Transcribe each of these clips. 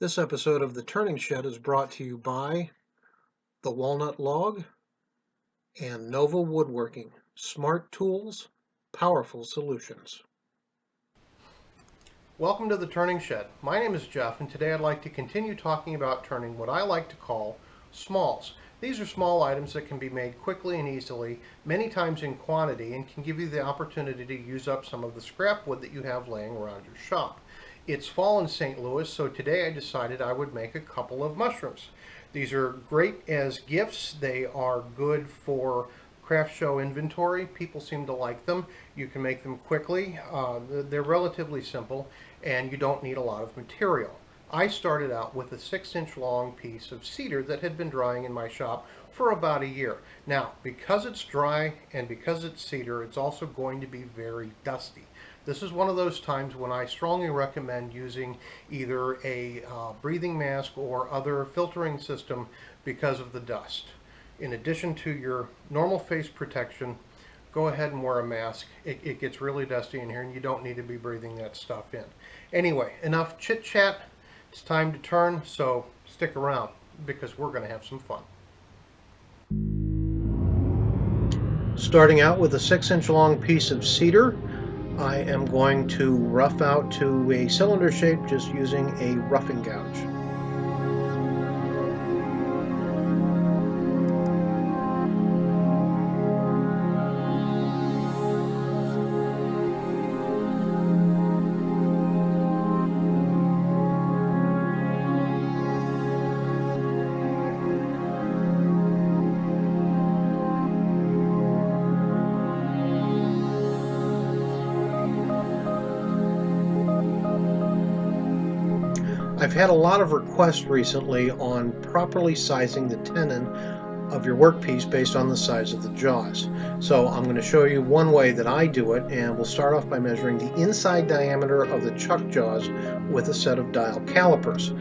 This episode of The Turning Shed is brought to you by the Walnut Log and Nova Woodworking. Smart tools, powerful solutions. Welcome to The Turning Shed. My name is Jeff, and today I'd like to continue talking about turning what I like to call smalls. These are small items that can be made quickly and easily, many times in quantity, and can give you the opportunity to use up some of the scrap wood that you have laying around your shop. It's fall in St. Louis, so today I decided I would make a couple of mushrooms. These are great as gifts. They are good for craft show inventory. People seem to like them. You can make them quickly. They're relatively simple, and you don't need a lot of material. I started out with a 6-inch long piece of cedar that had been drying in my shop for about a year. Now, because it's dry and because it's cedar, it's also going to be very dusty. This is one of those times when I strongly recommend using either a breathing mask or other filtering system because of the dust. In addition to your normal face protection, go ahead and wear a mask. It gets really dusty in here and you don't need to be breathing that stuff in. Anyway, enough chit chat. It's time to turn, so stick around because we're going to have some fun. Starting out with a 6-inch long piece of cedar, I am going to rough out to a cylinder shape just using a roughing gouge. I've had a lot of requests recently on properly sizing the tenon of your workpiece based on the size of the jaws. So I'm going to show you one way that I do it, and we'll start off by measuring the inside diameter of the chuck jaws with a set of dial calipers.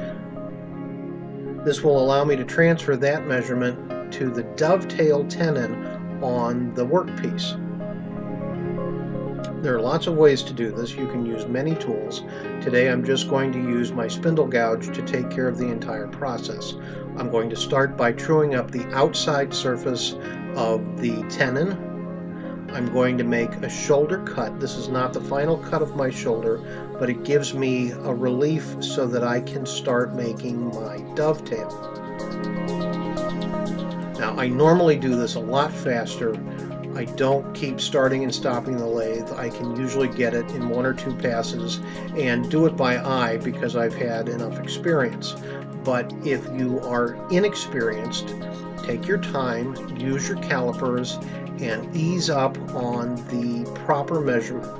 This will allow me to transfer that measurement to the dovetail tenon on the workpiece. There are lots of ways to do this. You can use many tools. Today I'm just going to use my spindle gouge to take care of the entire process. I'm going to start by truing up the outside surface of the tenon. I'm going to make a shoulder cut. This is not the final cut of my shoulder, but it gives me a relief so that I can start making my dovetail. Now, I normally do this a lot faster. I don't keep starting and stopping the lathe. I can usually get it in 1 or 2 passes and do it by eye because I've had enough experience. But if you are inexperienced, take your time, use your calipers, and ease up on the proper measurement.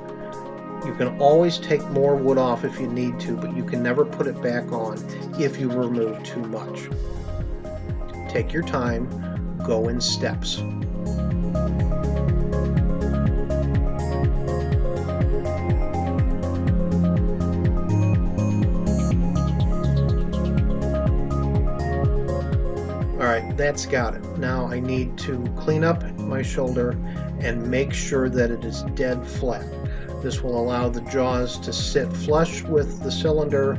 You can always take more wood off if you need to, but you can never put it back on if you remove too much. Take your time, go in steps. Alright, that's got it. Now I need to clean up my shoulder and make sure that it is dead flat. This will allow the jaws to sit flush with the cylinder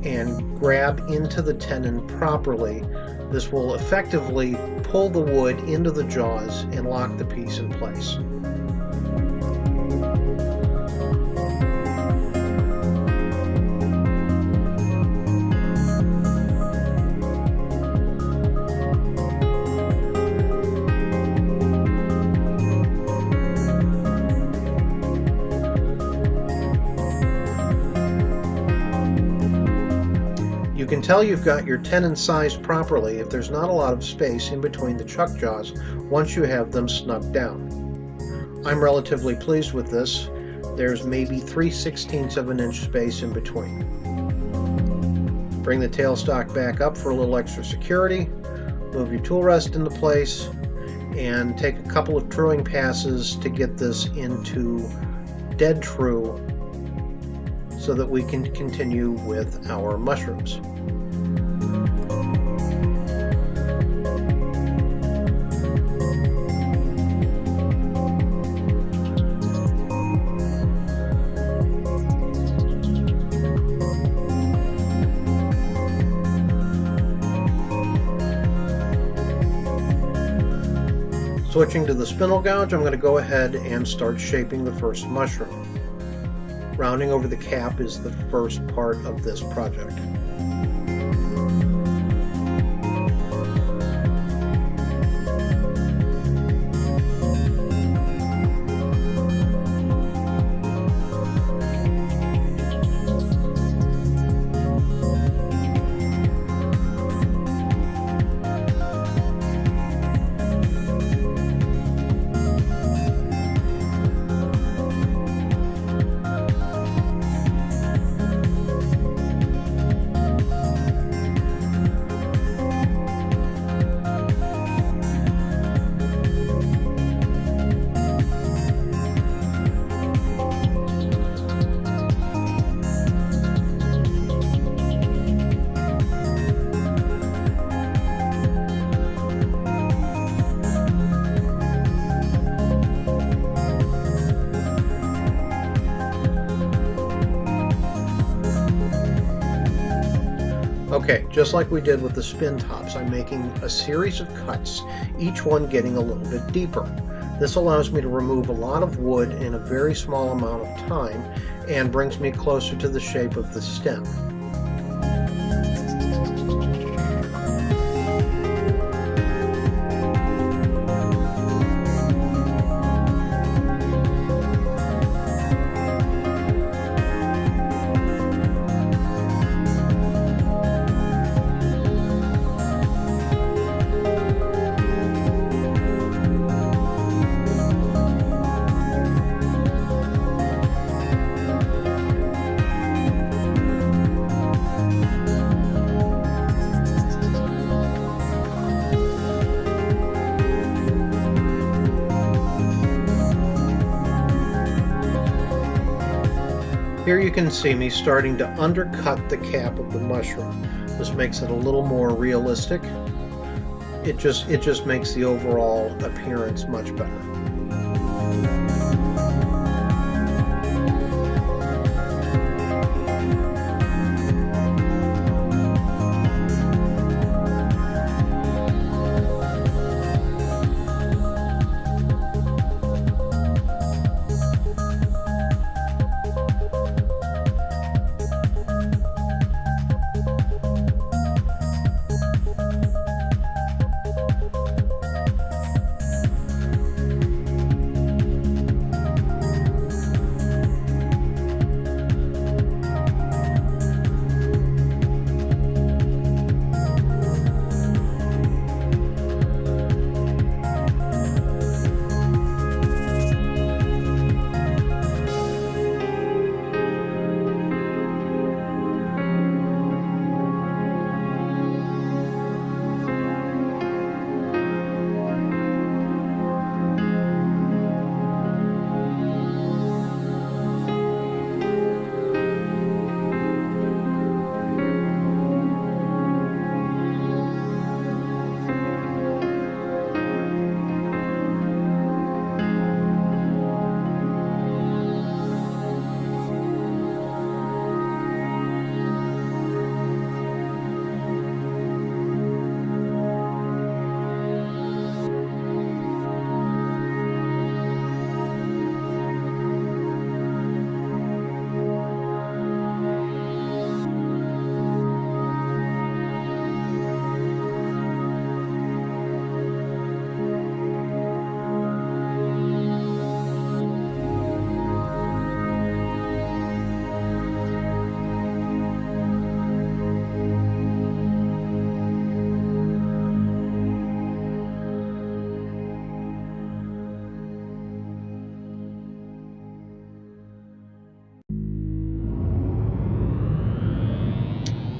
and grab into the tenon properly. This will effectively pull the wood into the jaws and lock the piece in place. You can tell you've got your tenon sized properly if there's not a lot of space in between the chuck jaws once you have them snugged down. I'm relatively pleased with this. There's maybe 3/16 of an inch space in between. Bring the tailstock back up for a little extra security, move your tool rest into place, and take a couple of truing passes to get this into dead true so that we can continue with our mushrooms. Switching to the spindle gouge, I'm going to go ahead and start shaping the first mushroom. Rounding over the cap is the first part of this project. Okay, just like we did with the spin tops, I'm making a series of cuts, each one getting a little bit deeper. This allows me to remove a lot of wood in a very small amount of time and brings me closer to the shape of the stem. Here you can see me starting to undercut the cap of the mushroom. This makes it a little more realistic. It just makes the overall appearance much better.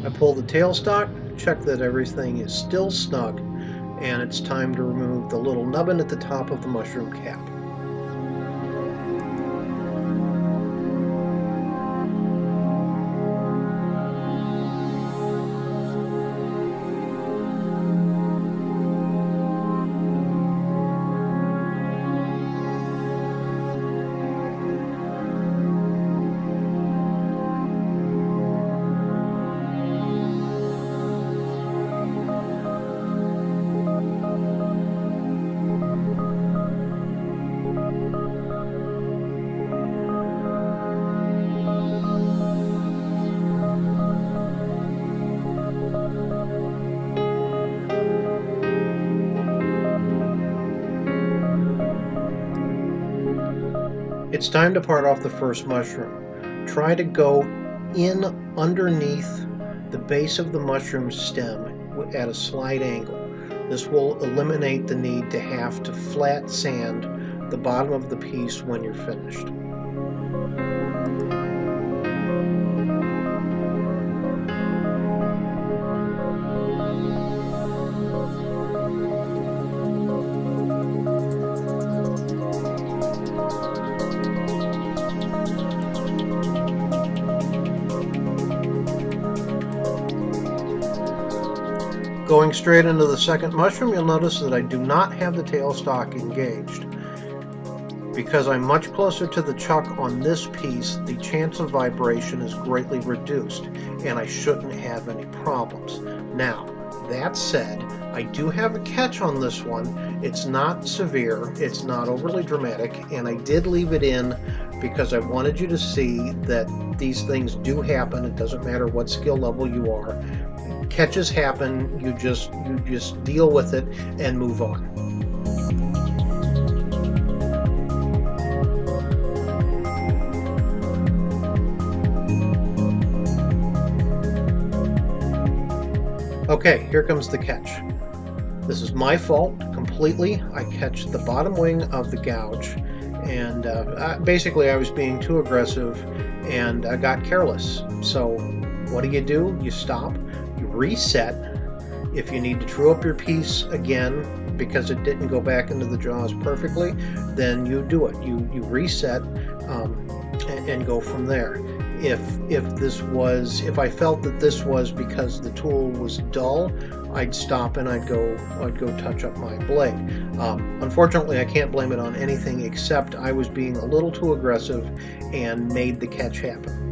I pull the tailstock, check that everything is still snug, and it's time to remove the little nubbin at the top of the mushroom cap. It's time to part off the first mushroom. Try to go in underneath the base of the mushroom stem at a slight angle. This will eliminate the need to have to flat sand the bottom of the piece when you're finished. Going straight into the second mushroom, you'll notice that I do not have the tailstock engaged. Because I'm much closer to the chuck on this piece, the chance of vibration is greatly reduced, and I shouldn't have any problems. Now, that said, I do have a catch on this one. It's not severe, it's not overly dramatic, and I did leave it in because I wanted you to see that these things do happen. It doesn't matter what skill level you are. Catches happen, you just deal with it and move on. Okay, here comes the catch. This is my fault completely. I catch the bottom wing of the gouge, and basically I was being too aggressive and I got careless. So what do? You stop, you reset. If you need to true up your piece again because it didn't go back into the jaws perfectly, then you do it. You reset and go from there. If I felt that this was because the tool was dull, I'd stop and I'd go touch up my blade. Unfortunately, I can't blame it on anything except I was being a little too aggressive and made the catch happen.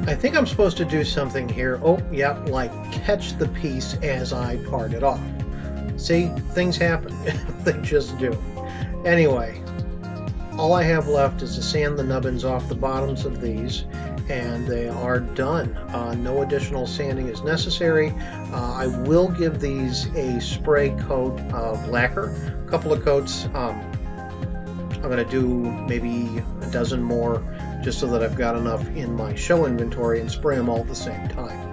I think I'm supposed to do something here. Oh, yeah, like catch the piece as I part it off. See, things happen. They just do. Anyway, all I have left is to sand the nubbins off the bottoms of these, and they are done. No additional sanding is necessary. I will give these a spray coat of lacquer, a couple of coats. I'm going to do maybe a dozen more just so that I've got enough in my show inventory and spray them all at the same time.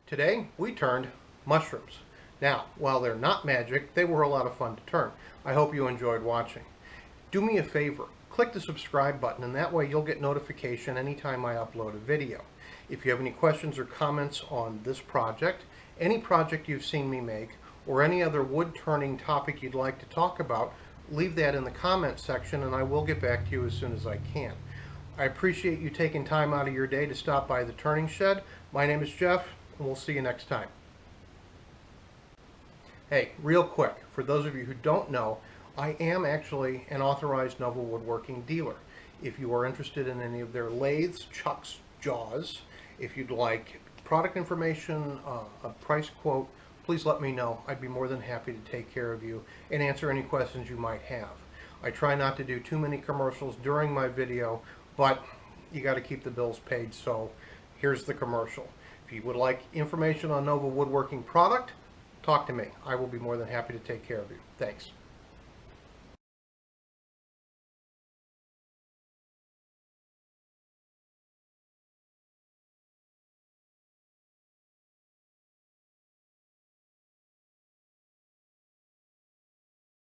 Today we turned mushrooms. Now, while they're not magic, they were a lot of fun to turn. I hope you enjoyed watching. Do me a favor, click the subscribe button, and that way you'll get notification anytime I upload a video. If you have any questions or comments on this project, any project you've seen me make, or any other wood turning topic you'd like to talk about, leave that in the comments section and I will get back to you as soon as I can. I appreciate you taking time out of your day to stop by the turning shed. My name is Jeff, and we'll see you next time. Hey, real quick, for those of you who don't know, I am actually an authorized Nova woodworking dealer. If you are interested in any of their lathes, chucks, jaws, if you'd like product information, a price quote, please let me know. I'd be more than happy to take care of you and answer any questions you might have. I try not to do too many commercials during my video, but you got to keep the bills paid, so here's the commercial. If you would like information on Nova Woodworking product, talk to me. I will be more than happy to take care of you. Thanks.